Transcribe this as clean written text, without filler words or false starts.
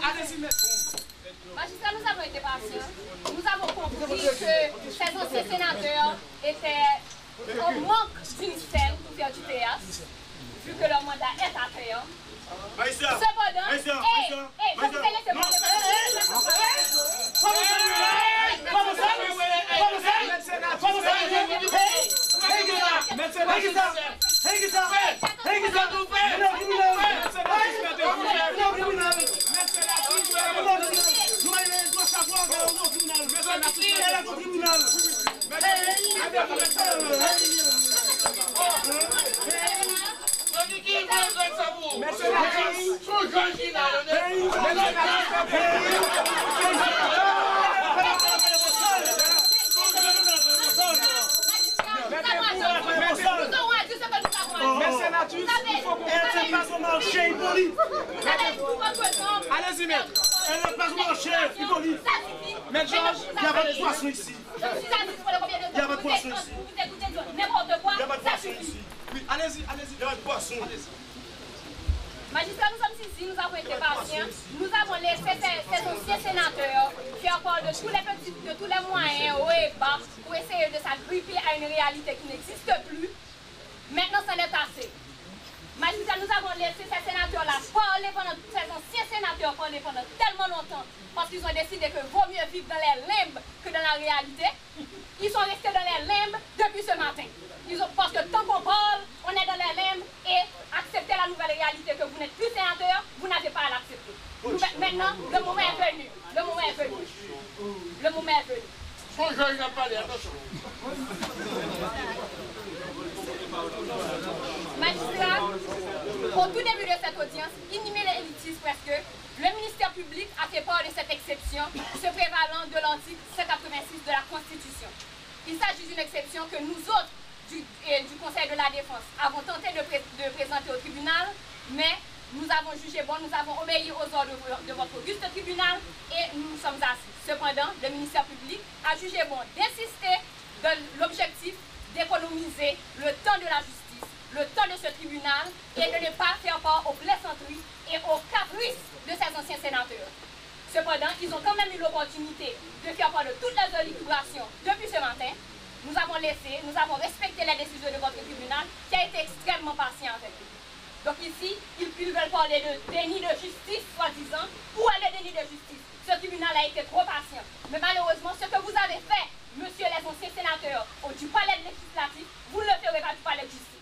Allez-y, Magistrat, nous avons été patients. Nous avons compris que ces anciens sénateurs étaient en manque d'une scène pour faire du théâtre, vu que leur mandat est attrayant. Cependant, vous allez laisser parler. Allez-y, maître. Elle n'est pas mon chef, Hippolyte. Maître Georges, il y a votre poisson ici. Il y a votre poisson ici. N'importe quoi, ça suffit. Allez-y, allez-y, il y a votre poisson. Magistrat, nous sommes ici, nous avons été patients. Nous avons laissé ces anciens sénateurs faire part de tous les moyens hauts et bas pour essayer de s'agripper à une réalité qui n'existe plus. Maintenant, c'en est assez. Magistrat, nous avons laissé ces sénateurs-là parler ces anciens sénateurs parler pendant tellement longtemps parce qu'ils ont décidé que vaut mieux vivre dans les limbes que dans la réalité. Ils sont restés dans les limbes depuis ce matin. Parce que tant qu'on parle, on est dans les limbes et accepter la nouvelle réalité que vous n'êtes plus sénateur, vous n'avez pas à l'accepter. Maintenant, le moment est venu. Le moment est venu. Le moment est venu. Jean-Georges n'a pas parlé, attention. Magistrat, au tout début de cette audience, inhumé les élitistes presque, le ministère public a fait part de cette exception se prévalant de l'article 186 de la Constitution. Il s'agit d'une exception que nous autres du Conseil de la Défense avons tenté de présenter au tribunal, mais nous avons jugé bon, nous avons obéi aux ordres de votre auguste tribunal et nous nous sommes assis. Cependant, le ministère public a jugé bon d'insister dans l'objectif d'économiser le temps de la justice, le temps de ce tribunal et de ne pas faire part aux plaisanteries et aux caprices de ces anciens sénateurs. Cependant, ils ont quand même eu l'opportunité de faire part de toutes les élucubrations depuis ce matin. Nous avons respecté les décisions de votre tribunal qui a été extrêmement patient avec nous. Donc ici, ils veulent parler de déni de justice, soi-disant. Où est le déni de justice? Ce tribunal a été trop patient. Mais malheureusement, ce que vous avez fait, monsieur les anciens sénateurs, du palais législatif, vous ne le ferez pas du palais de justice.